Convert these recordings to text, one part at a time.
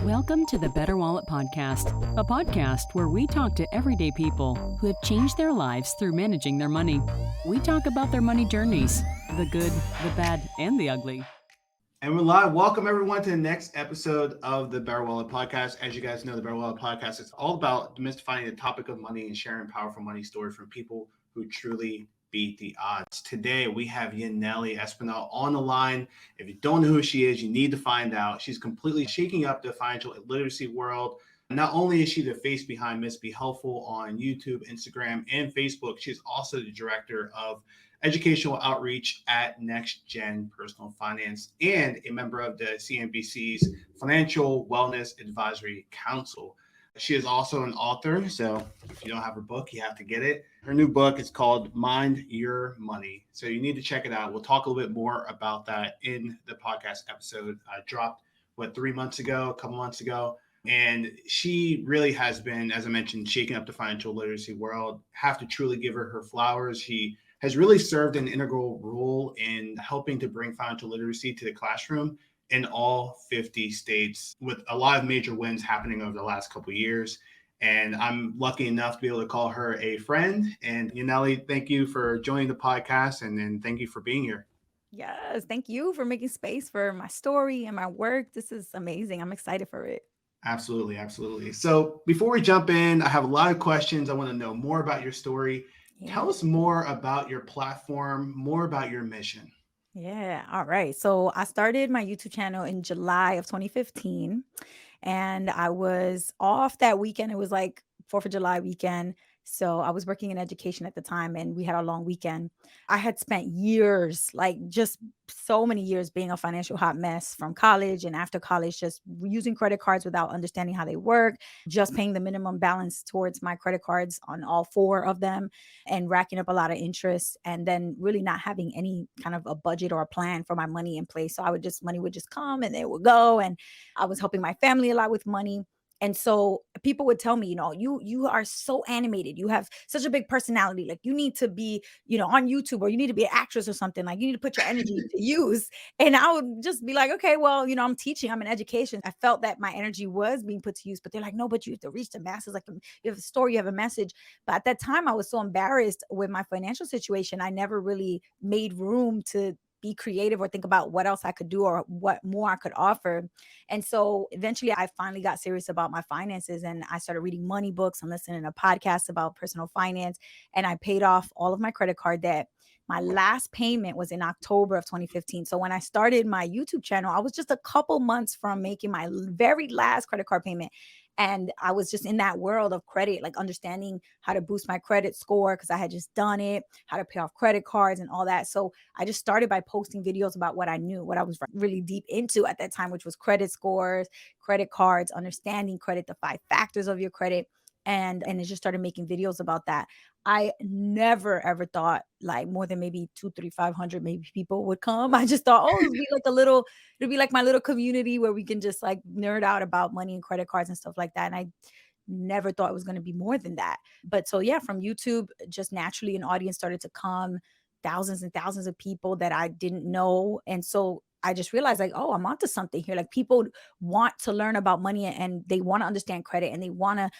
Welcome to the BetterWallet podcast, a podcast where we talk to everyday people who have changed their lives through managing their money. We talk about their money journeys, the good, the bad, and the ugly. And we're live. Welcome everyone to the next episode of the BetterWallet podcast. As you guys know, the BetterWallet podcast is all about demystifying the topic of money and sharing powerful money stories from people who truly beat the odds. Today we have Yanely Espinal on the line. If you don't know who she is, you need to find out. She's completely shaking up the financial literacy world. Not only is she the face behind Miss Be Helpful on YouTube, Instagram, and Facebook, she's also the director of educational outreach at Next Gen Personal Finance and a member of the CNBC's Financial Wellness Advisory Council. She is also an author, so if you don't have her book, you have to get it. Her new book is called Mind Your Money, so you need to check it out. We'll talk a little bit more about that in the podcast episode. I dropped, 3 months ago, a couple months ago. And she really has been, as I mentioned, shaking up the financial literacy world. Have to truly give her flowers. She has really served an integral role in helping to bring financial literacy to the classroom in all 50 states, with a lot of major wins happening over the last couple of years. And I'm lucky enough to be able to call her a friend. And Yanely, thank you for joining the podcast, and thank you for being here. Yes, thank you for making space for my story and my work. This is amazing. I'm excited for it. Absolutely, absolutely. So before we jump in, I have a lot of questions. I want to know more about your story. Yeah. Tell us more about your platform, more about your mission. Yeah. All right. So I started my YouTube channel in July of 2015, and I was off that weekend. It was like 4th of July weekend. So I was working in education at the time, and we had a long weekend. I had spent years, like just so many years, being a financial hot mess from college and after college, just using credit cards without understanding how they work, just paying the minimum balance towards my credit cards on all four of them, and racking up a lot of interest, and then really not having any kind of a budget or a plan for my money in place. So money would just come and it would go. And I was helping my family a lot with money. And so people would tell me, you are so animated. You have such a big personality. Like you need to be, on YouTube, or you need to be an actress or something. Like you need to put your energy to use. And I would just be like, okay, well, I'm teaching, I'm in education. I felt that my energy was being put to use, but they're like, no, but you have to reach the masses. Like you have a story, you have a message. But at that time I was so embarrassed with my financial situation. I never really made room to be creative or think about what else I could do or what more I could offer. And so eventually I finally got serious about my finances, and I started reading money books and listening to podcasts about personal finance. And I paid off all of my credit card debt. My last payment was in October of 2015. So when I started my YouTube channel, I was just a couple months from making my very last credit card payment. And I was just in that world of credit, like understanding how to boost my credit score because I had just done it, how to pay off credit cards and all that. So I just started by posting videos about what I knew, what I was really deep into at that time, which was credit scores, credit cards, understanding credit, the 5 factors of your credit. And it just started making videos about that. I never ever thought like more than maybe 2, 3, 500 maybe people would come. I just thought, oh, it'd be like my little community where we can just like nerd out about money and credit cards and stuff like that. And I never thought it was going to be more than that. But so yeah, from YouTube, just naturally an audience started to come, thousands and thousands of people that I didn't know. And so I just realized like, oh, I'm onto something here. Like people want to learn about money and they want to understand credit and they want to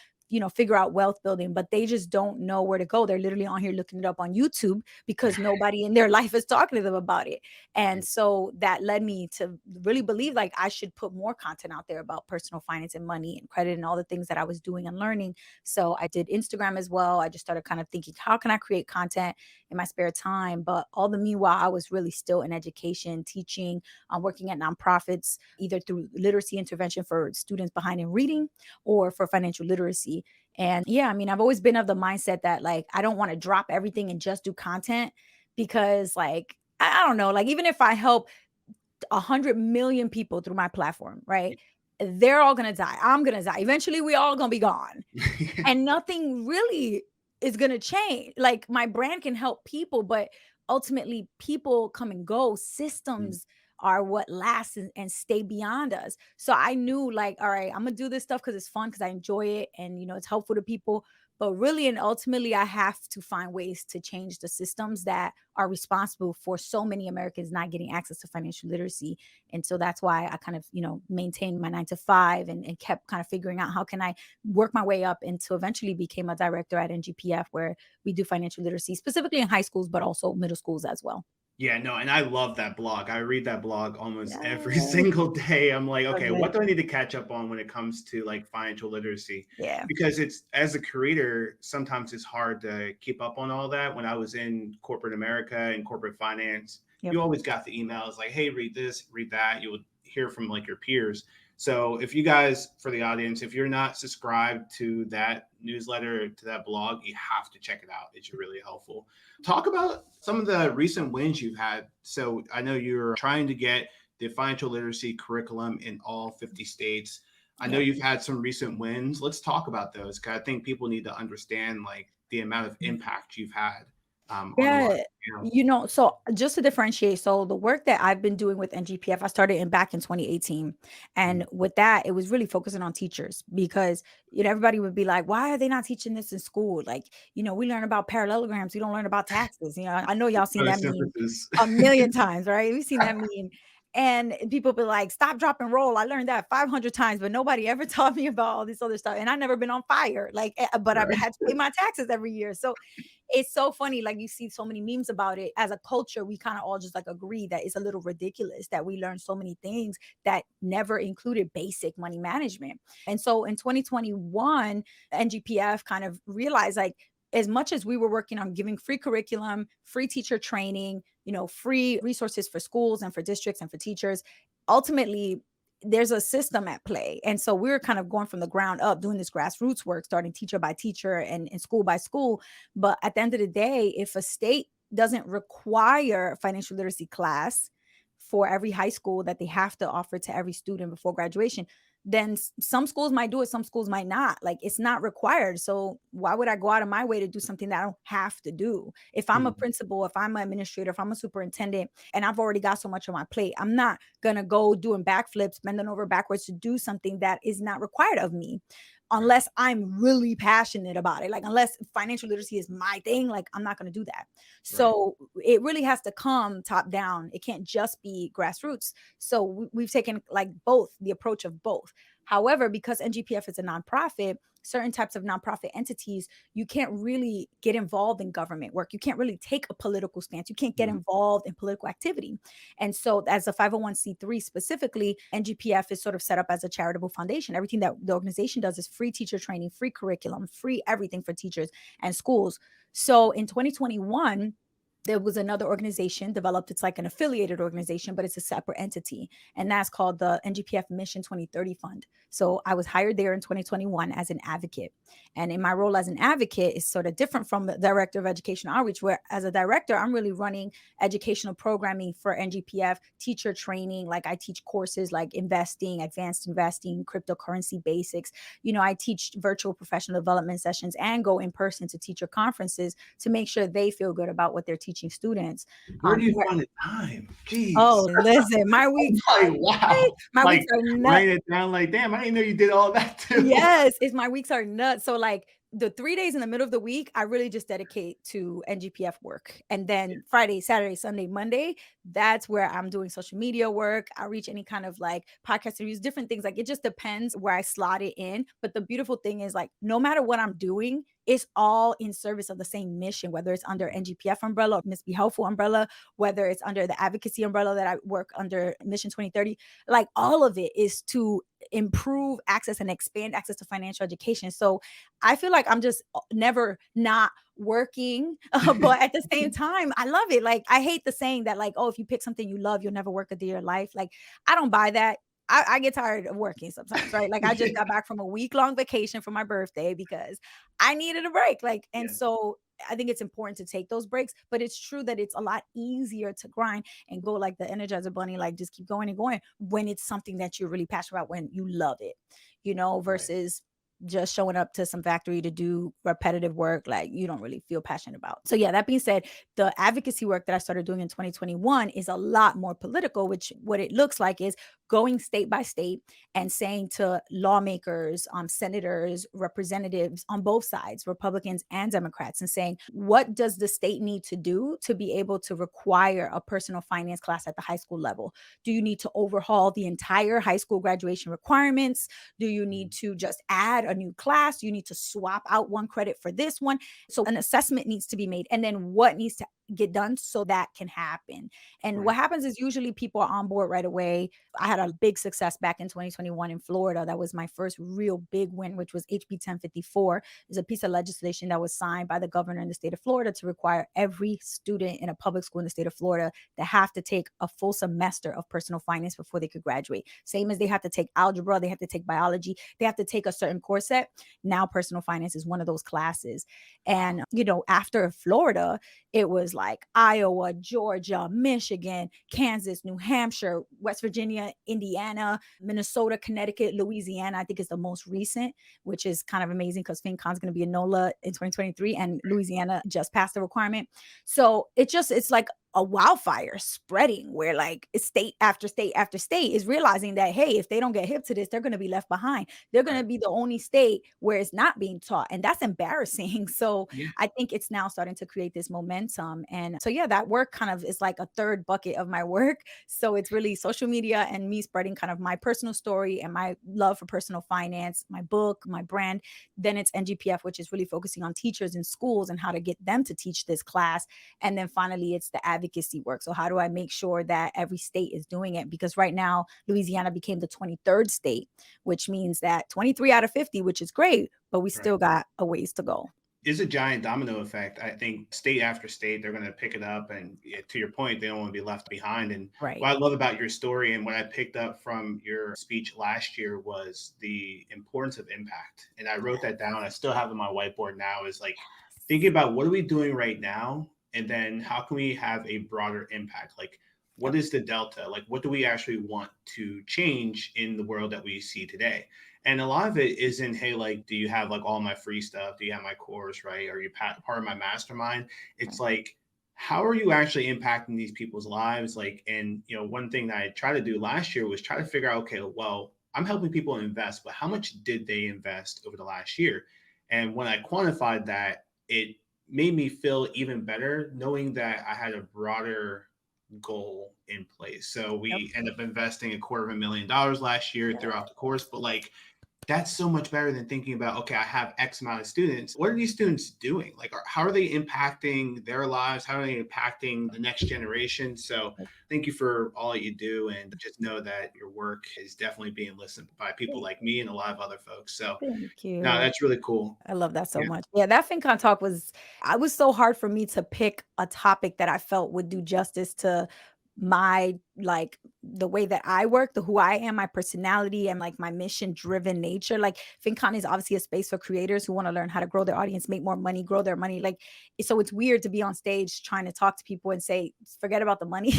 figure out wealth building, but they just don't know where to go. They're literally on here looking it up on YouTube because nobody in their life is talking to them about it. And so that led me to really believe like I should put more content out there about personal finance and money and credit and all the things that I was doing and learning. So I did Instagram as well. I just started kind of thinking, how can I create content in my spare time? But all the meanwhile, I was really still in education, teaching, working at nonprofits, either through literacy intervention for students behind in reading or for financial literacy. And yeah, I mean, I've always been of the mindset that like, I don't want to drop everything and just do content because like, I don't know, like even if I help 100 million people through my platform, right? They're all going to die. I'm going to die. Eventually we all going to be gone and nothing really is going to change. Like my brand can help people, but ultimately people come and go. Systems are what lasts and stay beyond us. So I knew like, all right, I'm gonna do this stuff because it's fun, because I enjoy it, and it's helpful to people. But really and ultimately, I have to find ways to change the systems that are responsible for so many Americans not getting access to financial literacy. And so that's why I kind of, maintained my 9 to 5 and kept kind of figuring out how can I work my way up into eventually became a director at NGPF, where we do financial literacy specifically in high schools, but also middle schools as well. Yeah, no, and I love that blog. I read that blog almost every Yes. single day. I'm like, So okay, good. what do I need to catch up on when it comes to like financial literacy? Yeah. Because it's as a creator, sometimes it's hard to keep up on all that. When I was in corporate America and corporate finance, Yep. you always got the emails like, hey, read this, read that. You would hear from like your peers. So if you guys, for the audience, if you're not subscribed to that newsletter, to that blog, you have to check it out. It's really helpful. Talk about some of the recent wins you've had. So I know you're trying to get the financial literacy curriculum in all 50 states. I know Yep. you've had some recent wins. Let's talk about those, because I think people need to understand like the amount of impact you've had on a lot of Yeah. channels. So just to differentiate, so the work that I've been doing with NGPF, I started in back in 2018. And with that, it was really focusing on teachers because, everybody would be like, why are they not teaching this in school? Like, we learn about parallelograms. We don't learn about taxes. I know y'all seen that meme Photosynthesis. a million times, right? We've seen that meme. And people be like, stop, drop, and roll. I learned that 500 times, but nobody ever taught me about all this other stuff. And I never been on fire, but I've Right. had to pay my taxes every year. So it's so funny. Like you see so many memes about it. As a culture, we kind of all just like agree that it's a little ridiculous that we learn so many things that never included basic money management. And so in 2021, NGPF kind of realized like, as much as we were working on giving free curriculum, free teacher training, free resources for schools and for districts and for teachers, ultimately there's a system at play. And so we're kind of going from the ground up, doing this grassroots work, starting teacher by teacher and school by school. But at the end of the day, if a state doesn't require financial literacy class for every high school that they have to offer to every student before graduation, then some schools might do it, some schools might not. Like it's not required. So why would I go out of my way to do something that I don't have to do? If I'm a Mhm. principal, if I'm an administrator, if I'm a superintendent, and I've already got so much on my plate, I'm not gonna go doing backflips, bending over backwards to do something that is not required of me. Unless I'm really passionate about it, like unless financial literacy is my thing, like I'm not going to do that. Right. So it really has to come top down. It can't just be grassroots. So we've taken like both, the approach of both. However, because NGPF is a nonprofit, certain types of nonprofit entities, you can't really get involved in government work. You can't really take a political stance. You can't get Mhm. involved in political activity. And so, as a 501c3 specifically, NGPF is sort of set up as a charitable foundation. Everything that the organization does is free teacher training, free curriculum, free everything for teachers and schools. So in 2021, there was another organization developed. It's like an affiliated organization, but it's a separate entity. And that's called the NGPF Mission 2030 Fund. So I was hired there in 2021 as an advocate. And in my role as an advocate is sort of different from the director of education outreach, where as a director, I'm really running educational programming for NGPF, teacher training. Like I teach courses like investing, advanced investing, cryptocurrency basics. I teach virtual professional development sessions and go in person to teacher conferences to make sure they feel good about what they're teaching students. Where do you Where find the time? Jeez. Oh, listen, my weeks I'm like, are wow. my weeks Like are nuts. writing it down like, damn, I didn't know you did all that too. Yes, it's my weeks are nuts. So like the 3 days in the middle of the week, I really just dedicate to NGPF work. And then Friday, Saturday, Sunday, Monday, that's where I'm doing social media work. I reach any kind of like podcast reviews, different things. Like it just depends where I slot it in. But the beautiful thing is like no matter what I'm doing, it's all in service of the same mission, whether it's under NGPF umbrella or Miss Be Helpful umbrella, whether it's under the advocacy umbrella that I work under Mission 2030. Like all of it is to improve access and expand access to financial education. So I feel like I'm just never not working, but at the same time, I love it. Like I hate the saying that like, oh, if you pick something you love, you'll never work a day of your life. Like I don't buy that. I get tired of working sometimes, right? Like I just got back from a week-long vacation for my birthday because I needed a break. Like, and Yeah. so I think it's important to take those breaks, but it's true that it's a lot easier to grind and go like the Energizer Bunny, like just keep going and going when it's something that you're really passionate about, when you love it, Right. versus just showing up to some factory to do repetitive work like you don't really feel passionate about. So yeah, that being said, the advocacy work that I started doing in 2021 is a lot more political, which what it looks like is going state by state and saying to lawmakers, senators, representatives on both sides, Republicans and Democrats, and saying, what does the state need to do to be able to require a personal finance class at the high school level? Do you need to overhaul the entire high school graduation requirements? Do you need to just add a new class? Do you need to swap out one credit for this one? So an assessment needs to be made. And then what needs to get done so that can happen. And Right. what happens is usually people are on board right away. I had a big success back in 2021 in Florida. That was my first real big win, which was HB 1054. It's a piece of legislation that was signed by the governor in the state of Florida to require every student in a public school in the state of Florida to have to take a full semester of personal finance before they could graduate. Same as they have to take algebra, they have to take biology, they have to take a certain course set. Now personal finance is one of those classes. And, after Florida, it was like Iowa, Georgia, Michigan, Kansas, New Hampshire, West Virginia, Indiana, Minnesota, Connecticut, Louisiana, I think is the most recent, which is kind of amazing because FinCon's going to be a NOLA in 2023 and Louisiana just passed the requirement. So it's like a wildfire spreading where like state after state after state is realizing that, hey, if they don't get hip to this, they're going to be left behind. They're going to Right. be the only state where it's not being taught. And that's embarrassing. So Yeah. I think it's now starting to create this momentum. And so, yeah, that work kind of is like a third bucket of my work. So it's really social media and me spreading kind of my personal story and my love for personal finance, my book, my brand. Then it's NGPF, which is really focusing on teachers in schools and how to get them to teach this class. And then finally, it's the advocacy work. So how do I make sure that every state is doing it? Because right now, Louisiana became the 23rd state, which means that 23 out of 50, which is great, but we Right. still got a ways to go. Is a giant domino effect. I think state after state, they're going to pick it up. And to your point, they don't want to be left behind. And Right. what I love about your story and what I picked up from your speech last year was the importance of impact. And I wrote that down. I still have it on my whiteboard now is like thinking about what are we doing right now? And then how can we have a broader impact? Like, what Yep. is the delta? Like, what do we actually want to change in the world that we see today? And a lot of it isn't, hey, like, do you have like all my free stuff? Do you have my course, right? Are you part of my mastermind? It's Right. like, how are you actually impacting these people's lives? Like, and one thing that I tried to do last year was try to figure out, okay, well, I'm helping people invest, but how much did they invest over the last year? And when I quantified that, it made me feel even better knowing that I had a broader goal in place. So Yep. we end up investing $250,000 last year Yeah. throughout the course, but like that's so much better than thinking about, okay, I have X amount of students. What are these students doing? Like, how are they impacting their lives? How are they impacting the next generation? So thank you for all that you do. And just know that your work is definitely being listened by people like me and a lot of other folks. So Thank no, you. that's really cool. I love that so Yeah. much. Yeah, that FinCon talk I was so hard for me to pick a topic that I felt would do justice to my like the way that I work, the who I am, my personality, and like my mission driven nature. Like FinCon is obviously a space for creators who want to learn how to grow their audience, make more money, grow their money. Like, so it's weird to be on stage trying to talk to people and say, forget about the money.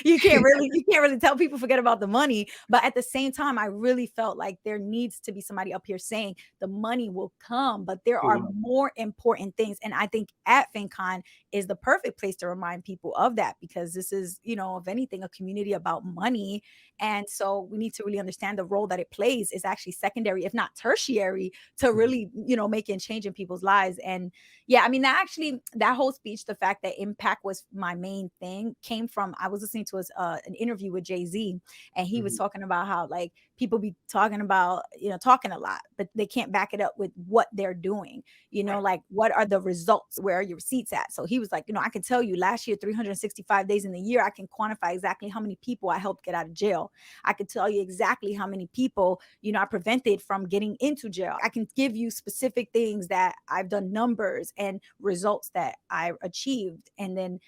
You can't really tell people forget about the money. But at the same time, I really felt like there needs to be somebody up here saying the money will come, but there are Cool. more important things. And I think at FinCon is the perfect place to remind people of that because this is, if anything, a community about money. And so we need to really understand the role that it plays is actually secondary, if not tertiary, to really, making change in people's lives. And yeah, I mean, that whole speech, the fact that impact was my main thing came from, I was listening to an interview with Jay-Z, and he was Mhm. talking about how like people be talking about, talking a lot, but they can't back it up with what they're doing, Right. like what are the results? Where are your receipts at? So he was like, I can tell you last year, 365 days in the year, I can quantify exactly how many people I helped get out of jail. I could tell you exactly how many people, I prevented from getting into jail. I can give you specific things that I've done, numbers and results that I achieved. And then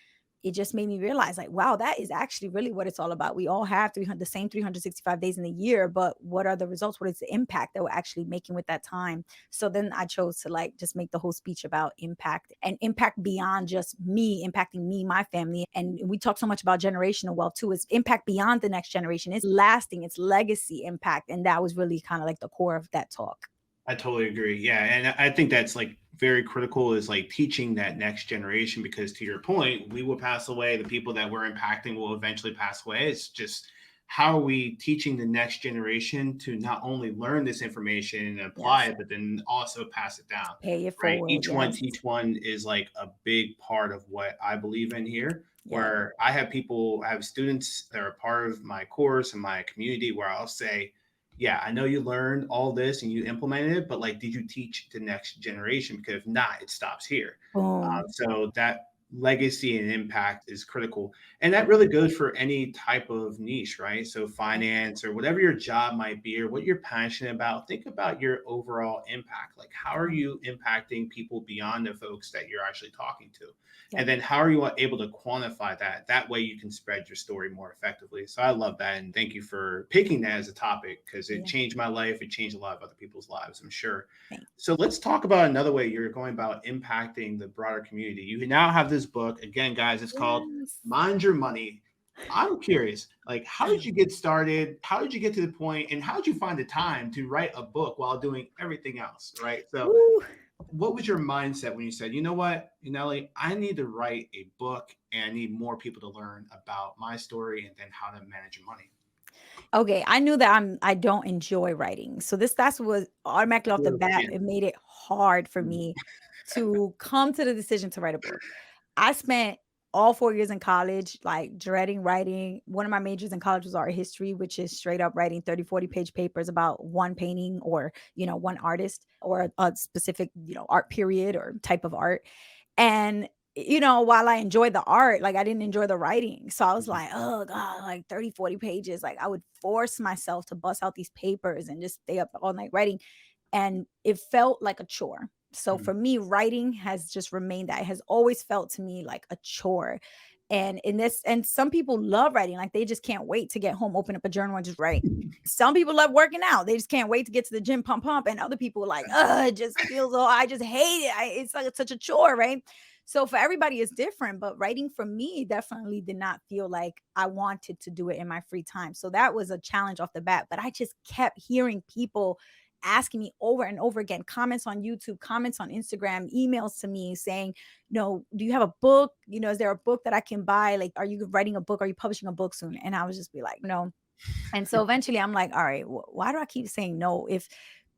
it just made me realize like, wow, that is actually really what it's all about. We all have the same 365 days in the year, but what are the results? What is the impact that we're actually making with that time? So then I chose to like just make the whole speech about impact and impact beyond just me, impacting me, my family. And we talk so much about generational wealth too. It's impact beyond the next generation. It's lasting, it's legacy impact. And that was really kind of like the core of that talk. I totally agree. Yeah, and I think that's like very critical is like teaching that next generation because to your point, we will pass away. The people that we're impacting will eventually pass away. It's just how are we teaching the next generation to not only learn this information and apply Yes. it, but then also pass it down, Pay it right? forward. Each one Yes. teach one is like a big part of what I believe in here. Yeah. Where I have people, I have students that are part of my course and my community where I'll say, yeah, I know you learned all this and you implemented it, but like, did you teach the next generation? Because if not, it stops here. Boom. So that legacy and impact is critical. And that really goes for any type of niche, right? So Yeah. finance or whatever your job might be or what you're passionate about, think about your overall impact. Like, how are Yeah. you impacting people beyond the folks that you're actually talking to? Yeah. And then how are you able to quantify that? That way you can spread your story more effectively. So I love that. And thank you for picking that as a topic because it Yeah. changed my life. It changed a lot of other people's lives, I'm sure. Thank So let's talk about another way you're going about impacting the broader community. You now have this book. Again, guys, it's called Yes. Mind Your Money. I'm curious, like, how did you get started? How did you get to the point? And how did you find the time to write a book while doing everything else? Right. So Woo. what was your mindset when you said, you know what, Yanely, I need to write a book and I need more people to learn about my story and then how to manage your money? Okay, I knew that I don't enjoy writing. So that's was automatically off the True. bat, Yeah. it made it hard for Mhm. me to come to the decision to write a book. I spent all 4 years in college, like, dreading writing. One of my majors in college was art history, which is straight up writing 30, 40-page papers about one painting or, one artist or a specific, art period or type of art. And, while I enjoyed the art, like, I didn't enjoy the writing. So I was Mhm. like, "Oh god, like 30, 40 pages." Like, I would force myself to bust out these papers and just stay up all night writing, and it felt like a chore. So Mhm. for me, writing has just remained that. It has always felt to me like a chore. And some people love writing, like they just can't wait to get home, open up a journal and just write. Some people love working out. They just can't wait to get to the gym, pump, pump. And other people are like, it just feels, oh, I just hate it. It's like it's such a chore, right? So for everybody, it's different. But writing for me definitely did not feel like I wanted to do it in my free time. So that was a challenge off the bat. But I just kept hearing people asking me over and over again, comments on YouTube, comments on Instagram, emails to me saying, no, do you have a book? Is there a book that I can buy? Like, are you writing a book? Are you publishing a book soon? And I was just be like, no. And so eventually I'm like, all right, why do I keep saying no? If,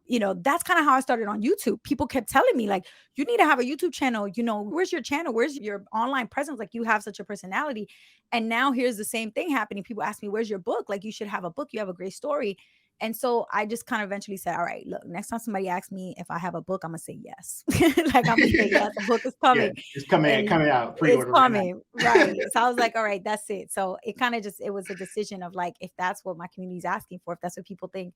that's kind of how I started on YouTube. People kept telling me, like, you need to have a YouTube channel. Where's your channel? Where's your online presence? Like, you have such a personality. And now here's the same thing happening. People ask me, where's your book? Like, you should have a book. You have a great story. And so I just kind of eventually said, all right, look, next time somebody asks me if I have a book, I'm going to say yes. Like, I'm going to say, yes, a book is Yeah, coming. it's coming And coming out it's pre-order right now. coming, right. So I was like, all right, that's it. So it kind of just it was a decision of like, if that's what my community is asking for, if that's what people think,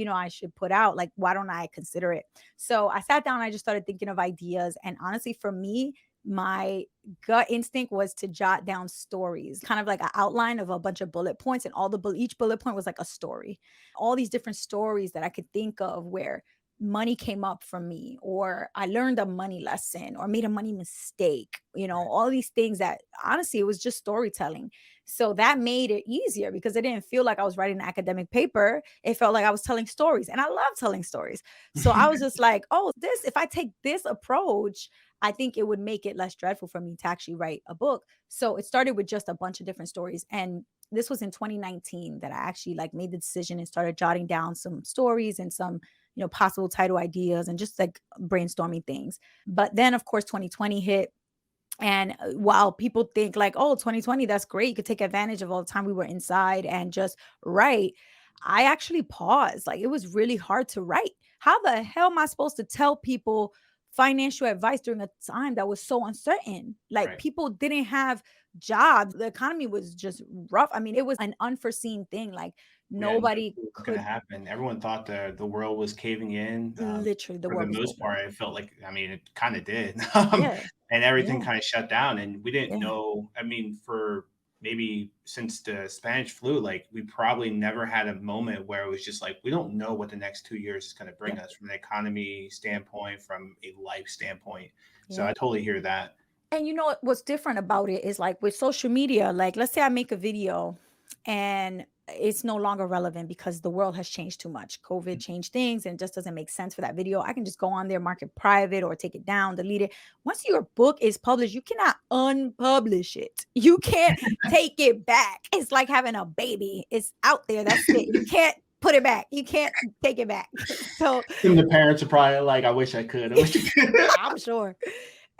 I should put out, like, why don't I consider it? So I sat down, I just started thinking of ideas. And honestly, for me, my gut instinct was to jot down stories, kind of like an outline of a bunch of bullet points. And each bullet point was like a story, all these different stories that I could think of where money came up for me, or I learned a money lesson, or made a money mistake, all these things that honestly it was just storytelling. So that made it easier because it didn't feel like I was writing an academic paper. It felt like I was telling stories, and I love telling stories. So I was just like, oh, if I take this approach, I think it would make it less dreadful for me to actually write a book. So it started with just a bunch of different stories. And this was in 2019 that I actually like made the decision and started jotting down some stories and some possible title ideas and just like brainstorming things. But then, of course, 2020 hit. And while people think like, oh, 2020, that's great, you could take advantage of all the time we were inside and just write, I actually paused. Like, it was really hard to write. How the hell am I supposed to tell people financial advice during a time that was so uncertain? Like, Right. people didn't have jobs. The economy was just rough. I mean, it was an unforeseen thing. Like, We had no nobody clue what was gonna could. happen. Everyone thought the world was caving in. Literally, the For the world was most over. part, it felt like, I mean, it kind of did, Yeah, and everything yeah, kind of shut down, and we didn't yeah, know. I mean, for maybe since the Spanish flu, like we probably never had a moment where it was just like we don't know what the next 2 years is going to yeah, bring us from an economy standpoint, from a life standpoint. So yeah. I totally hear that. And what's different about it is like with social media, like let's say I make a video and it's no longer relevant because the world has changed too much. COVID Mm. changed things and it just doesn't make sense for that video. I can just go on there, mark it private or take it down, delete it. Once your book is published, you cannot unpublish it. You can't take it back. It's like having a baby. It's out there. That's it. You can't put it back. You can't take it back. So And the parents are probably like, I wish I could. I wish I could. I'm sure.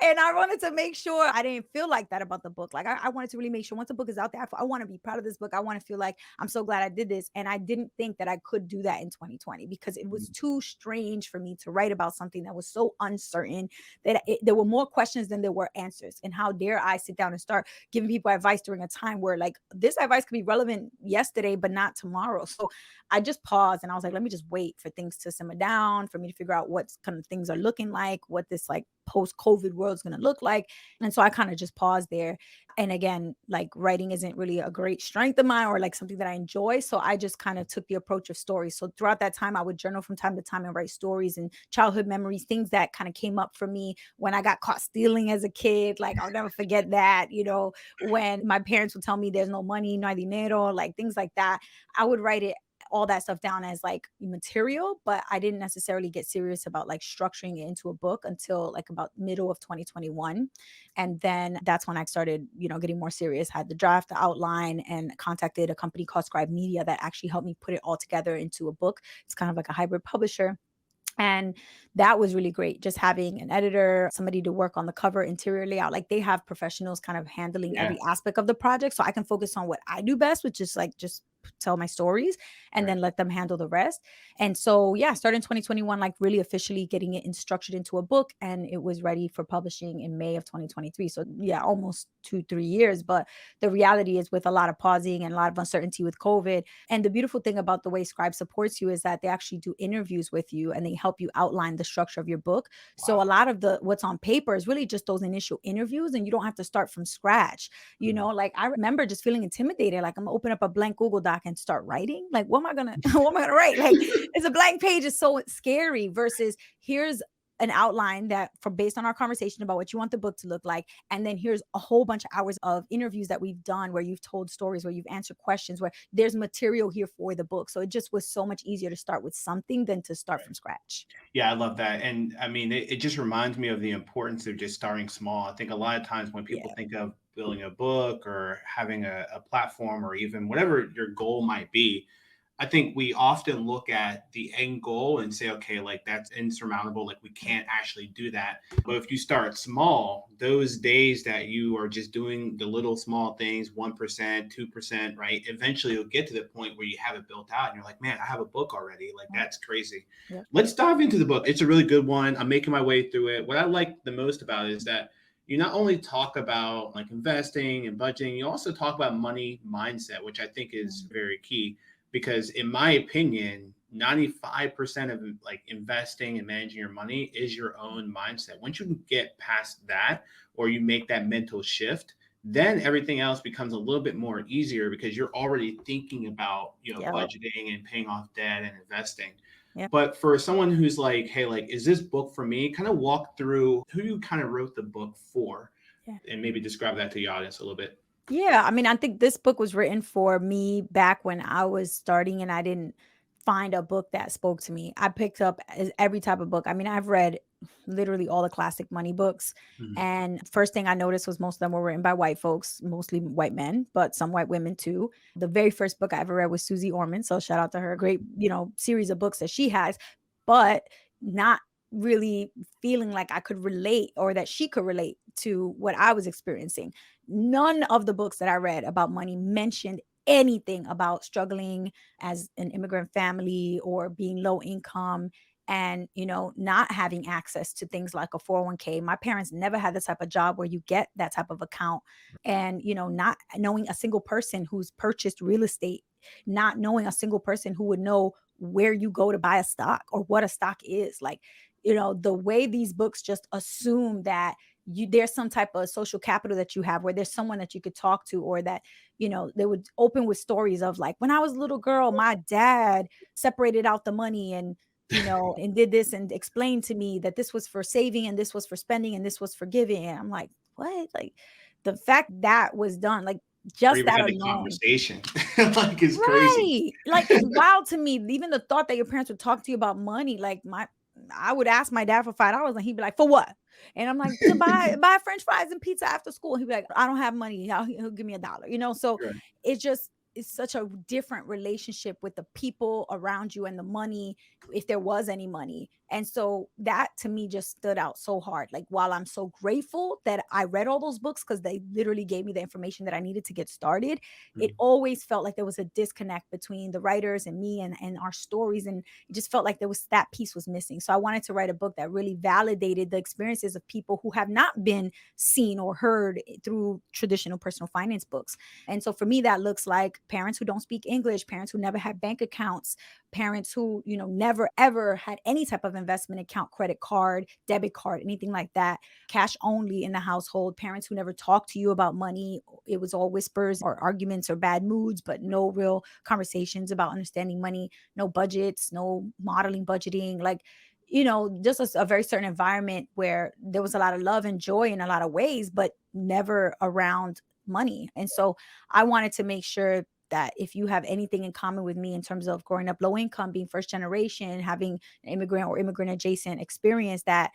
And I wanted to make sure I didn't feel like that about the book. Like I wanted to really make sure once the book is out there, I want to be proud of this book. I want to feel like I'm so glad I did this. And I didn't think that I could do that in 2020 because it was too strange for me to write about something that was so uncertain that there were more questions than there were answers. And how dare I sit down and start giving people advice during a time where like this advice could be relevant yesterday, but not tomorrow. So I just paused and I was like, let me just wait for things to simmer down, for me to figure out what kind of things are looking like, what this like post-COVID world is going to look like. And so I kind of just paused there. And again, like writing isn't really a great strength of mine or like something that I enjoy. So I just kind of took the approach of stories. So throughout that time, I would journal from time to time and write stories and childhood memories, things that kind of came up for me when I got caught stealing as a kid. Like I'll never forget that, when my parents would tell me there's no money, no hay dinero, like things like that. I would write it all that stuff down as like material, but I didn't necessarily get serious about like structuring it into a book until like about middle of 2021. And then that's when I started, getting more serious, had the draft, the outline, and contacted a company called Scribe Media that actually helped me put it all together into a book. It's kind of like a hybrid publisher. And that was really great. Just having an editor, somebody to work on the cover, interior layout. Like they have professionals kind of handling Yeah. every aspect of the project. So I can focus on what I do best, which is like just tell my stories and Right. then let them handle the rest. And so, yeah, started in 2021, like really officially getting it structured into a book. And it was ready for publishing in May of 2023. So, yeah, almost 2-3 years. But the reality is, with a lot of pausing and a lot of uncertainty with COVID, and the beautiful thing about the way Scribe supports you is that they actually do interviews with you and they help you outline the structure of your book. So a Wow. lot of the what's on paper is really just those initial interviews and you don't have to start from scratch. Mm. Like I remember just feeling intimidated. Like I'm gonna open up a blank Google Doc and start writing. Like, what am I gonna what am I gonna write? Like it's a blank page is so scary versus here's an outline that for based on our conversation about what you want the book to look like. And then here's a whole bunch of hours of interviews that we've done where you've told stories, where you've answered questions, where there's material here for the book. So it just was so much easier to start with something than to start from scratch. Yeah, I love that. And I mean, it just reminds me of the importance of just starting small. I think a lot of times when people Yeah. think of building a book or having a platform or even whatever your goal might be, I think we often look at the end goal and say, okay, like that's insurmountable. Like we can't actually do that. But if you start small, those days that you are just doing the little small things, 1%, 2%, right? Eventually you'll get to the point where you have it built out and you're like, man, I have a book already. Like that's crazy. Yep. Let's dive into the book. It's a really good one. I'm making my way through it. What I like the most about it is that you not only talk about like investing and budgeting, you also talk about money mindset, which I think is very key because in my opinion 95% of like investing and managing your money is your own mindset. Once you can get past that or you make that mental shift, then everything else becomes a little bit more easier because you're already thinking about Yep. budgeting and paying off debt and investing. Yep. But for someone who's like, hey, like, is this book for me? Kind of walk through who you kind of wrote the book for Yeah. and maybe describe that to the audience a little bit. Yeah, I mean, I think this book was written for me back when I was starting and I didn't find a book that spoke to me. I picked up every type of book. I mean, I've read literally all the classic money books. Mhm. And first thing I noticed was most of them were written by white folks, mostly white men, but some white women too. The very first book I ever read was Susie Orman. So shout out to her. Great, series of books that she has, but not really feeling like I could relate or that she could relate to what I was experiencing. None of the books that I read about money mentioned anything about struggling as an immigrant family or being low income and not having access to things like a 401k. My parents never had the type of job where you get that type of account, and not knowing a single person who's purchased real estate, not knowing a single person who would know where you go to buy a stock or what a stock is. Like, the way these books just assume that there's some type of social capital that you have where there's someone that you could talk to, or that they would open with stories of like, when I was a little girl, my dad separated out the money and and did this and explained to me that this was for saving and this was for spending and this was for giving. And I'm like, what? Like, the fact that was done, like, or Just even that had the alone. conversation. Like, it's crazy. Right. Like, it's wild to me. Even the thought that your parents would talk to you about money, like I would ask my dad for $5 and he'd be like, "For what?" And I'm like, "To buy French fries and pizza after school." He'd be like, "I don't have money." He'll give me $1. So Right. it's such a different relationship with the people around you and the money, if there was any money. And so that to me just stood out so hard. Like, while I'm so grateful that I read all those books because they literally gave me the information that I needed to get started, it Mm. always felt like there was a disconnect between the writers and me and our stories. And it just felt like there was that piece was missing. So I wanted to write a book that really validated the experiences of people who have not been seen or heard through traditional personal finance books. And so for me, that looks like parents who don't speak English, parents who never had bank accounts, parents who, never ever had any type of investment account, credit card, debit card, anything like that, cash only in the household, parents who never talked to you about money. It was all whispers or arguments or bad moods, but no real conversations about understanding money, no budgets, no modeling budgeting. Like, just a very certain environment where there was a lot of love and joy in a lot of ways, but never around money. And so I wanted to make sure that if you have anything in common with me in terms of growing up low income, being first generation, having an immigrant or immigrant adjacent experience, that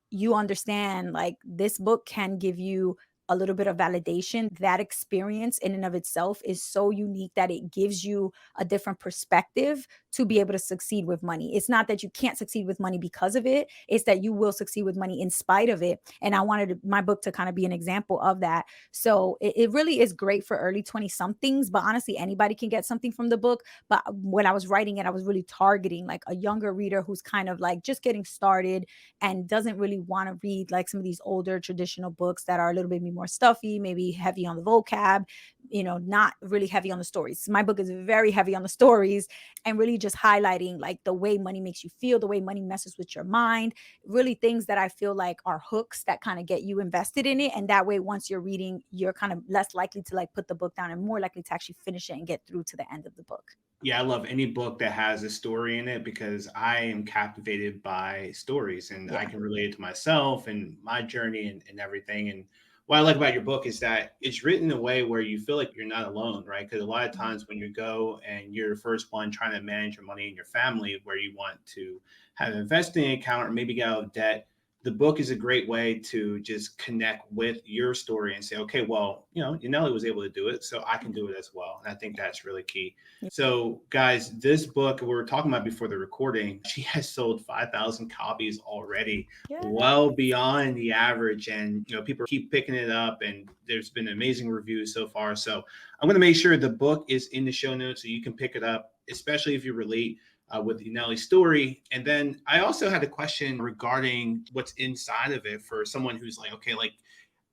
you understand like this book can give you a little bit of validation. That experience in and of itself is so unique that it gives you a different perspective to be able to succeed with money. It's not that you can't succeed with money because of it, it's that you will succeed with money in spite of it. And I wanted my book to kind of be an example of that. So it really is great for early 20 somethings, but honestly, anybody can get something from the book. But when I was writing it, I was really targeting like a younger reader who's kind of like just getting started and doesn't really want to read like some of these older traditional books that are a little bit more stuffy, maybe heavy on the vocab, not really heavy on the stories. My book is very heavy on the stories and really just highlighting like the way money makes you feel, the way money messes with your mind, really things that I feel like are hooks that kind of get you invested in it. And that way, once you're reading, you're kind of less likely to like put the book down and more likely to actually finish it and get through to the end of the book. Yeah, I love any book that has a story in it because I am captivated by stories and I Yeah. can relate it to myself and my journey and everything. And what I like about your book is that it's written in a way where you feel like you're not alone, right? Because a lot of Mhm. times when you go and you're the first one trying to manage your money in your family, where you want to have an investing account or maybe get out of debt, the book is a great way to just connect with your story and say, okay, well, Yanely was able to do it, so I can do it as well. And I think that's really key. Yeah. So, guys, this book we were talking about before the recording, she has sold 5,000 copies already, well Yes. beyond the average. And, people keep picking it up, and there's been amazing reviews so far. So, I'm going to make sure the book is in the show notes so you can pick it up, especially if you relate with Yanely's story. And then I also had a question regarding what's inside of it for someone who's like, okay, like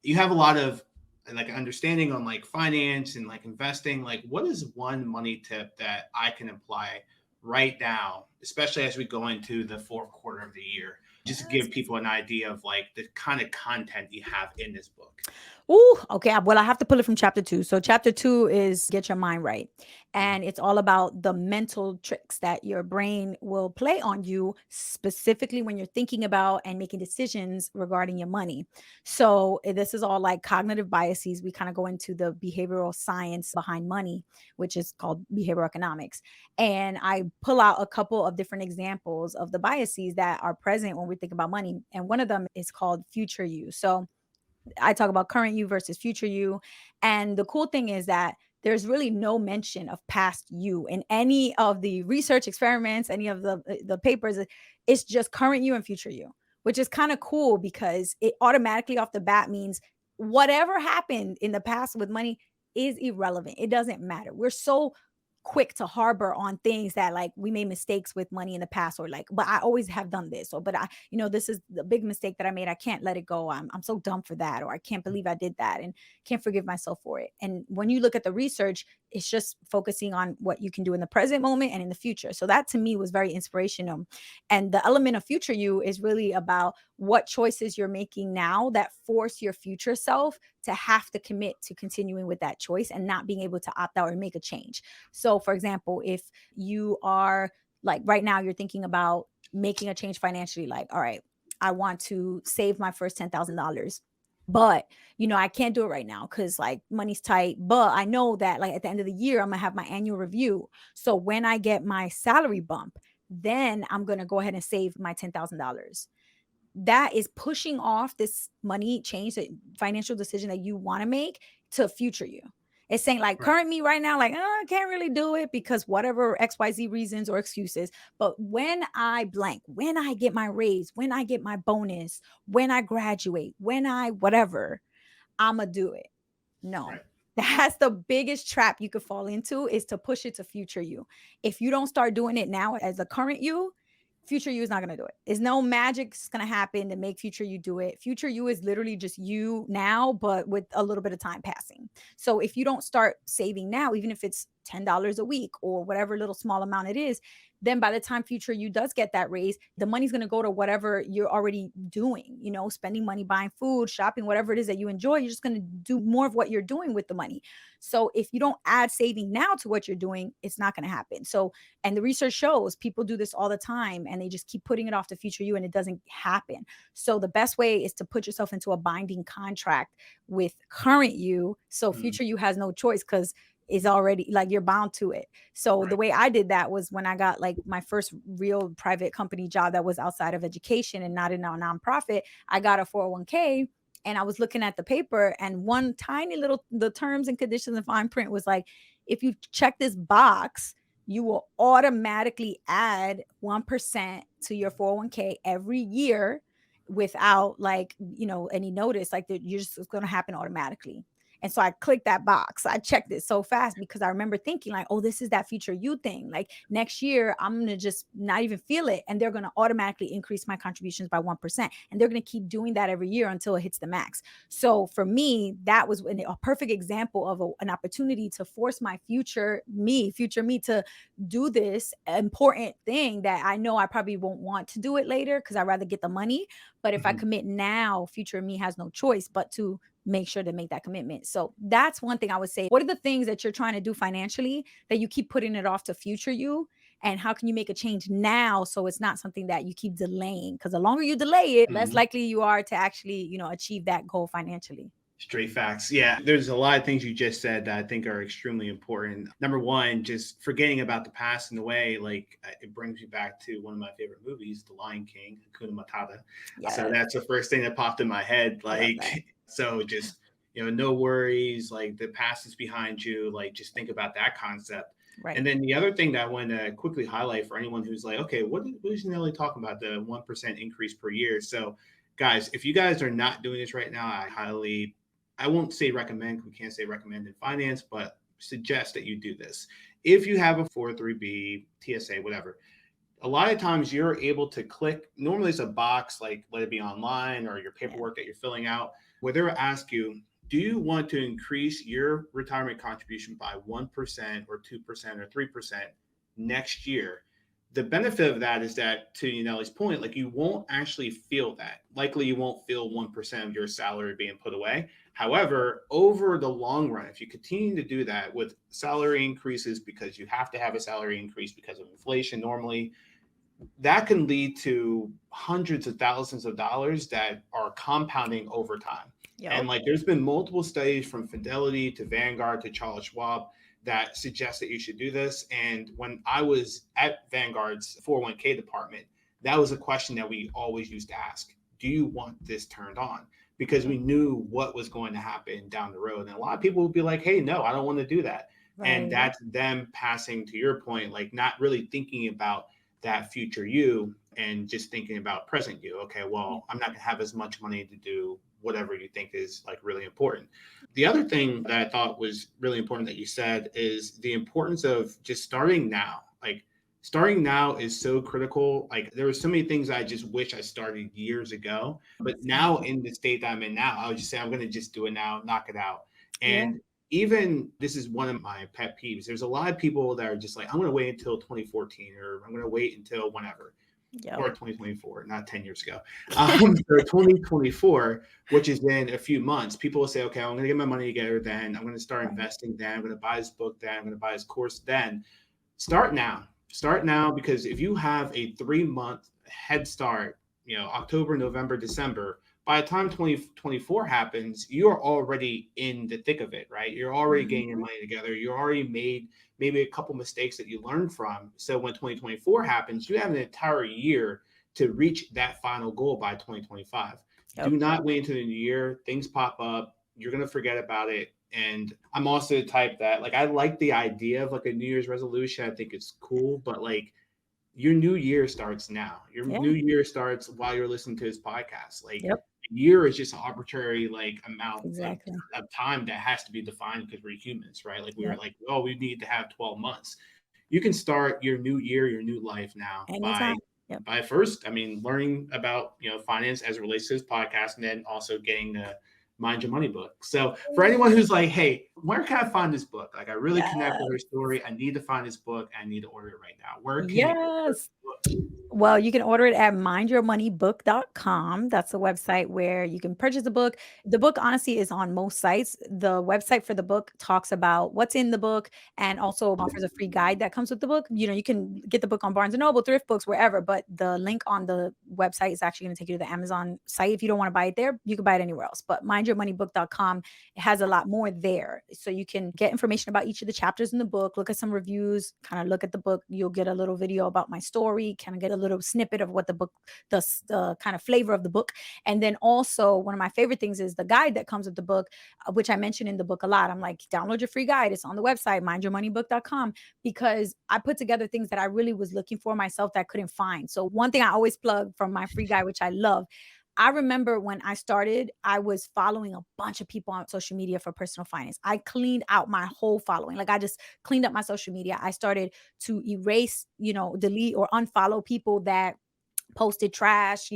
you have a lot of like understanding on like finance and like investing. Like, what is one money tip that I can apply right now, especially as we go into the fourth quarter of the year, just to give Yes. people an idea of like the kind of content you have in this book? Ooh, okay. Well, I have to pull it from chapter 2. So chapter 2 is get your mind right. And it's all about the mental tricks that your brain will play on you, specifically when you're thinking about and making decisions regarding your money. So this is all like cognitive biases. We kind of go into the behavioral science behind money, which is called behavioral economics. And I pull out a couple of different examples of the biases that are present when we think about money. And one of them is called future you. So I talk about current you versus future you. And the cool thing is that there's really no mention of past you in any of the research experiments, any of the papers. It's just current you and future you, which is kind of cool because it automatically off the bat means whatever happened in the past with money is irrelevant. It doesn't matter. We're so quick to harbor on things that like we made mistakes with money in the past, or like, but I always have done this, or but I, this is the big mistake that I made. I can't let it go. I'm so dumb for that, or I can't believe I did that and can't forgive myself for it. And when you look at the research, it's just focusing on what you can do in the present moment and in the future. So that to me was very inspirational. And the element of future you is really about what choices you're making now that force your future self to have to commit to continuing with that choice and not being able to opt out or make a change. So, for example, if you are like right now, you're thinking about making a change financially, like, all right, I want to save my first $10,000. But, I can't do it right now because like money's tight. But I know that like at the end of the year, I'm gonna have my annual review. So when I get my salary bump, then I'm gonna go ahead and save my $10,000. That is pushing off this money change, that financial decision that you want to make to future you. It's saying like Right. current me right now, like, oh, I can't really do it because whatever XYZ reasons or excuses. But when I blank, when I get my raise, when I get my bonus, when I graduate, when I whatever, I'ma do it. No. Right. That's the biggest trap you could fall into, is to push it to future you. If you don't start doing it now as a current you, future you is not going to do it. There's no magic's going to happen to make future you do it. Future you is literally just you now, but with a little bit of time passing. So if you don't start saving now, even if it's $10 a week or whatever little small amount it is, then by the time future you does get that raise, the money's going to go to whatever you're already doing, spending money, buying food, shopping, whatever it is that you enjoy. You're just going to do more of what you're doing with the money. So if you don't add saving now to what you're doing, it's not going to happen. So, and the research shows people do this all the time and they just keep putting it off to future you and it doesn't happen. So the best way is to put yourself into a binding contract with current you. So Mm, future you has no choice because is already like you're bound to it. So the right. way I did that was when I got like my first real private company job that was outside of education and not in a nonprofit. I got a 401k and I was looking at the paper and one tiny little, the terms and conditions and fine print was like, if you check this box, you will automatically add 1% to your 401k every year without like, any notice. Like you're just, it's going to happen automatically. And so I clicked that box. I checked it so fast because I remember thinking like, oh, this is that future you thing. Like next year, I'm going to just not even feel it. And they're going to automatically increase my contributions by 1%. And they're going to keep doing that every year until it hits the max. So for me, that was a perfect example of an opportunity to force my future me to do this important thing that I know I probably won't want to do it later because I'd rather get the money. But if I Mhm. commit now, future me has no choice but to make sure to make that commitment. So that's one thing I would say. What are the things that you're trying to do financially that you keep putting it off to future you? And how can you make a change now so it's not something that you keep delaying? Because the longer you delay it, less Mhm. likely you are to actually, achieve that goal financially. Straight facts. Yeah, there's a lot of things you just said that I think are extremely important. Number one, just forgetting about the past in a way, like it brings me back to one of my favorite movies, The Lion King, Hakuna Matata. So Yes, that's the first thing that popped in my head. I love that. Like, so just, no worries, like the past is behind you. Like, just think about that concept. And Right. then the other thing that I want to quickly highlight for anyone who's like, okay, what is Nelly talking about? The 1% increase per year. So, guys, if you guys are not doing this right now, I won't say recommend, we can't say recommend in finance, but suggest that you do this. If you have a 403B, TSA, whatever, a lot of times you're able to click. Normally, it's a box, like let it be online or your Yeah. paperwork that you're filling out, where they'll ask you, do you want to increase your retirement contribution by 1% or 2% or 3% next year? The benefit of that is that, to Yanely's point, like you won't actually feel that. Likely, you won't feel 1% of your salary being put away. However, over the long run, if you continue to do that with salary increases, because you have to have a salary increase because of inflation normally, that can lead to hundreds of thousands of dollars that are compounding over time. And Yep. like there's been multiple studies from Fidelity to Vanguard to Charles Schwab that suggest that you should do this. And when I was at Vanguard's 401k department, that was a question that we always used to ask. Do you want this turned on? Because we knew what was going to happen down the road. And a lot of people would be like, hey, no, I don't want to do that. And Right. that's them passing, to your point, like not really thinking about that future you and just thinking about present you. Okay, Yeah. well, I'm not going to have as much money to do whatever you think is like really important. The other thing that I thought was really important that you said is the importance of just starting now. Like starting now is so critical. Like there were so many things I just wish I started years ago, but now Same. in the state that I'm in now, I would just say I'm going to just do it now, knock it out. Yeah. And even this is one of my pet peeves. There's a lot of people that are just like, I'm going to wait until 2014 or I'm going to wait until whenever Yep. or 2024, not 10 years ago. So 2024, which is in a few months, people will say, okay, I'm going to get my money together then. I'm going to start Right. investing then. I'm going to buy this book then. I'm going to buy this course then. Start now. Start now because if you have a 3-month head start, October, November, December, by the time 2024 happens, you're already in the thick of it, right? You're already getting your Mhm. money together. You already made maybe a couple mistakes that you learned from. So when 2024 happens, you have an entire year to reach that final goal by 2025. Yep. Do not wait until the new year. Things pop up. You're going to forget about it. And I'm also the type that, like, I like the idea of like a New Year's resolution. I think it's cool, but like, your new year starts now. Your Yeah. new year starts while you're listening to this podcast. Like, Yep. a year is just an arbitrary like amount Exactly. of time that has to be defined because we're humans, right? Like we were Yep. like, oh, we need to have 12 months. You can start your new year, your new life now by Anytime. Yep. first, I mean, learning about finance as it relates to this podcast, and then also getting the Mind Your Money book. So for anyone who's like, hey, where can I find this book? Like, I really connect with her Yes. story. I need to find this book. I need to order it right now. Where can they order Yes. the book? Well, you can order it at mindyourmoneybook.com. That's a website where you can purchase the book. The book, honestly, is on most sites. The website for the book talks about what's in the book and also offers a free guide that comes with the book. You can get the book on Barnes& and Noble, Thrift Books, wherever, but the link on the website is actually going to take you to the Amazon site. If you don't want to buy it there, you can buy it anywhere else. But mindyourmoneybook.com, it has a lot more there. So you can get information about each of the chapters in the book, look at some reviews, kind of look at the book. You'll get a little video about my story, kind of get a little snippet of what the book, the kind of flavor of the book. And then also, one of my favorite things is the guide that comes with the book, which I mentioned in the book a lot. I'm like, download your free guide. It's on the website, mindyourmoneybook.com, because I put together things that I really was looking for myself that I couldn't find. So one thing I always plug from my free guide, which I love, I remember when I started, I was following a bunch of people on social media for personal finance. I cleaned out my whole following. Like, I just cleaned up my social media. I started to erase, delete or unfollow people that posted trash,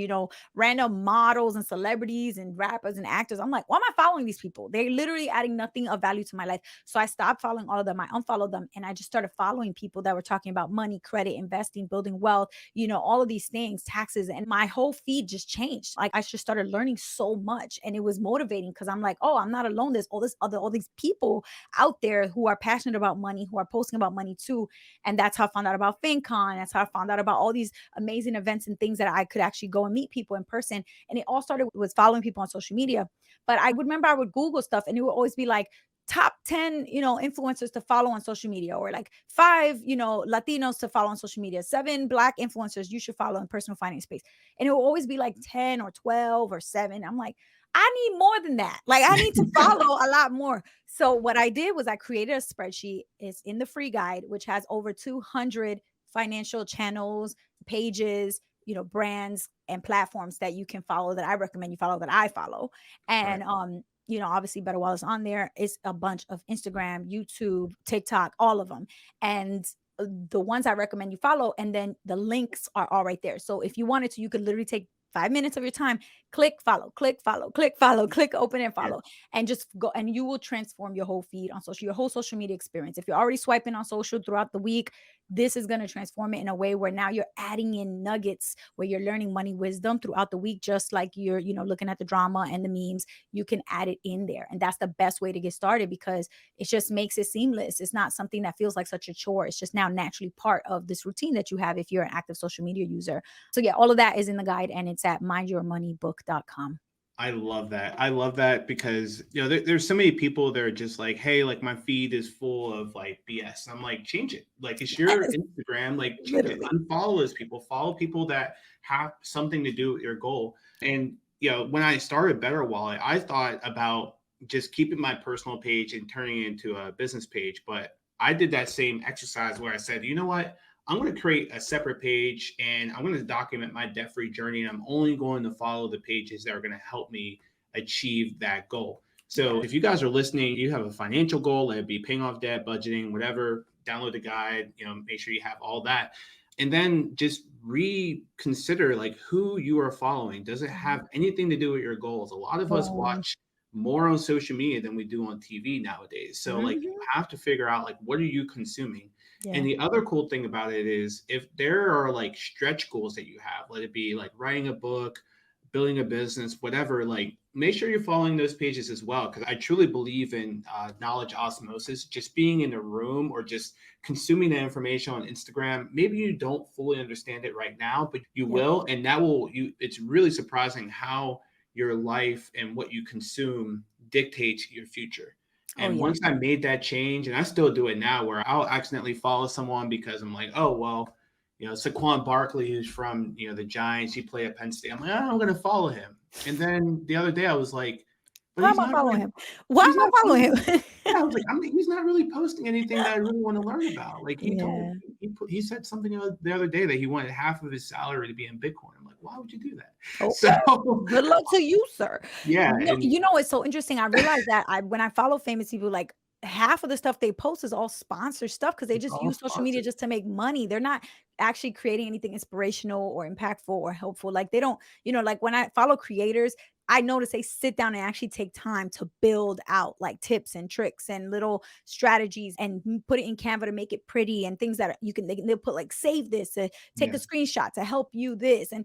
random models and celebrities and rappers and actors. I'm like, why am I following these people? They're literally adding nothing of value to my life. So I stopped following all of them. I unfollowed them and I just started following people that were talking about money, credit, investing, building wealth, all of these things, taxes. And my whole feed just changed. Like, I just started learning so much and it was motivating because I'm like, oh, I'm not alone. There's all these people out there who are passionate about money, who are posting about money too. And that's how I found out about FinCon. That's how I found out about all these amazing events and things that I could actually go and meet people in person. And it all started with following people on social media. But I would remember I would Google stuff and it would always be like, top 10 influencers to follow on social media, or like 5 Latinos to follow on social media, 7 Black influencers you should follow in personal finance space. And it will always be like 10 or 12 or 7. I'm like, I need more than that. Like, I need to follow a lot more. So what I did was I created a spreadsheet. It's in the free guide, which has over 200 financial channels, pages, brands and platforms that you can follow, that I recommend you follow, that I follow. Right. And obviously BetterWallet's on there. It's a bunch of Instagram, YouTube, TikTok, all of them. And the ones I recommend you follow, and then the links are all right there. So if you wanted to, you could literally take 5 minutes of your time, click follow, click follow, click follow, click open and Yeah. follow, and just go, and you will transform your whole feed on social, your whole social media experience. If you're already swiping on social throughout the week, this is going to transform it in a way where now you're adding in nuggets where you're learning money wisdom throughout the week, just like you're, looking at the drama and the memes. You can add it in there. And that's the best way to get started because it just makes it seamless. It's not something that feels like such a chore. It's just now naturally part of this routine that you have if you're an active social media user. So yeah, all of that is in the guide and it's at mindyourmoneybook.com. I love that. I love that because there's so many people that are just like, hey, like my feed is full of like BS. And I'm like, change it. Like, it's your Yes, Instagram. Like, change it. literally. Unfollow those people. Follow people that have something to do with your goal. And when I started Better Wallet, I thought about just keeping my personal page and turning it into a business page. But I did that same exercise where I said, you know what? I'm going to create a separate page and I'm going to document my debt free journey. And I'm only going to follow the pages that are going to help me achieve that goal. So Yeah. if you guys are listening, you have a financial goal, let it be paying off debt, budgeting, whatever, download the guide, make sure you have all that. And then just reconsider like who you are following. Does it Mhm. have anything to do with your goals? A lot of us Boom. watch more on social media than we do on TV nowadays. So like you Mhm. have to figure out like what are you consuming? And Yeah. the other cool thing about it is if there are like stretch goals that you have, let it be like writing a book, building a business, whatever, like make sure you're following those pages as well. Cause I truly believe in knowledge osmosis, just being in a room or just consuming that information on Instagram. Maybe you don't fully understand it right now, but you Yep. will. And that will, it's really surprising how your life and what you consume dictates your future. Oh And yeah. once I made that change, and I still do it now, where I'll accidentally follow someone because I'm like, oh, well, Saquon Barkley, who's from, the Giants, he played at Penn State. I'm like, oh, I'm going to follow him. And then the other day I was like, but Why he's am I not following really, him? Why he's am I not following posting. him? Yeah, I was like, he's not really posting anything that I really want to learn about. Like Yeah. he said something the other day that he wanted half of his salary to be in Bitcoin. I'm like, why would you do that? So Okay. Good luck to you, sir. yeah, No, and it's so interesting. I realized that when I follow famous people, like half of the stuff they post is all sponsored stuff because they it's just all use social media sponsored. just to make money. They're not actually creating anything inspirational or impactful or helpful. Like they don't, like when I follow creators, I notice they sit down and actually take time to build out like tips and tricks and little strategies and put it in Canva to make it pretty and things that they'll put like save this, take a Yeah, screenshot to help you this. And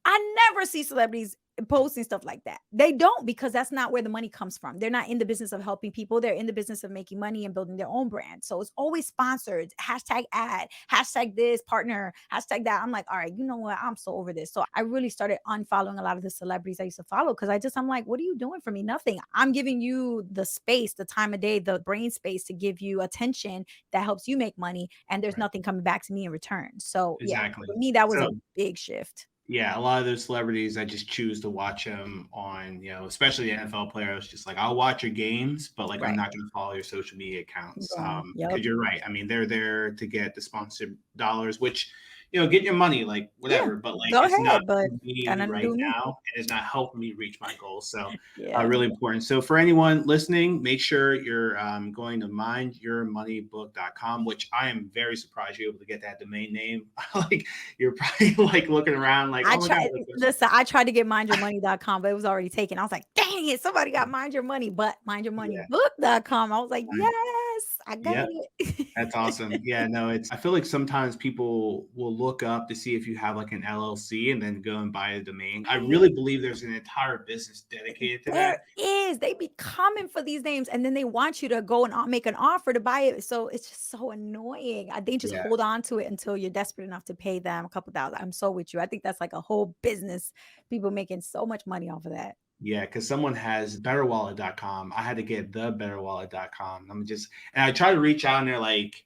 I never see celebrities posting stuff like that. They don't, because that's not where the money comes from. They're not in the business of helping people. They're in the business of making money and building their own brand. So it's always sponsored, hashtag ad, hashtag this partner, hashtag that. I'm like, all right, you know what? I'm so over this. So I really started unfollowing a lot of the celebrities I used to follow because I'm like, what are you doing for me? Nothing. I'm giving you the space, the time of day, the brain space to give you attention that helps you make money. And there's right. nothing coming back to me in return. So yeah, Exactly. for me, that was So a big shift. yeah, a lot of those celebrities, I just choose to watch them on, especially the NFL players. Just like I'll watch your games, but like I'm Right. not going to follow your social media accounts. Right. Because Yep. you're right. I mean, they're there to get the sponsored dollars, which get your money, like Yeah. whatever. But like Go it's not ahead, but for got me nothing to do right with me. now, and it's not helping me reach my goals. So Yeah. really important. So for anyone listening, make sure you're going to mindyourmoneybook.com, which I am very surprised you're able to get that domain name. Like you're probably like looking around like, I oh my God, tried listen, I tried to get mindyourmoney.com, but it was already taken. I was like, dang it, somebody got Mind Your Money, but yeah. mindyourmoneybook.com. I was like, I- yes, I got Yep. it. That's awesome. Yeah, no, I feel like sometimes people will look up to see if you have like an LLC and then go and buy a domain. I Right. really believe there's an entire business dedicated to There that. is. They be coming for these names and then they want you to go and make an offer to buy it. So it's just so annoying. They just Yeah. hold on to it until you're desperate enough to pay them a couple thousand. I'm so with you. I think that's like a whole business. People making so much money off of that. Yeah, because someone has betterwallet.com. I had to get the betterwallet.com. And I tried to reach out and they're like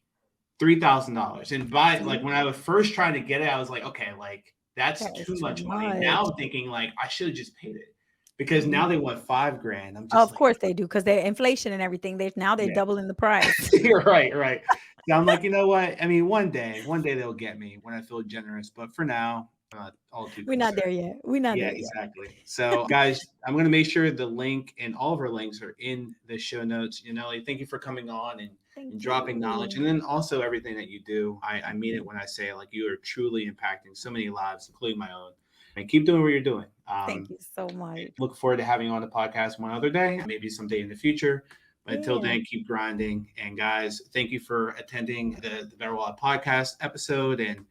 $3,000. And like See? when I was first trying to get it, I was like, okay, like that's That is too too much money. Now much. I'm thinking like I should have just paid it because now Mhm. they want 5 grand. I'm just Of like, course they do, because they're inflation and everything. They're yeah. doubling the price. You're right, right. So I'm like, you know what? I mean, one day they'll get me when I feel generous, but for now, I'm not all too We're not concerned. there yet. We're not Yeah, there yet. exactly. So, guys, I'm going to make sure the link and all of our links are in the show notes. Thank you for coming on and Thank dropping knowledge, and you. then also everything that you do. I Thank mean it you. when I say like you are truly impacting so many lives, including my own. And keep doing what you're doing. Thank you so much. Look forward to having you on the podcast one other day, maybe someday in the future. But until Yeah. then, keep grinding. And guys, thank you for attending the BetterWallet podcast episode. And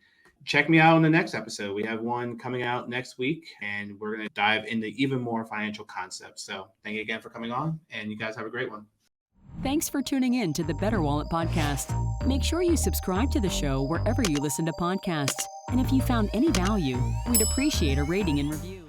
check me out on the next episode. We have one coming out next week, and we're going to dive into even more financial concepts. So thank you again for coming on, and you guys have a great one. Thanks for tuning in to the Better Wallet podcast. Make sure you subscribe to the show wherever you listen to podcasts. And if you found any value, we'd appreciate a rating and review.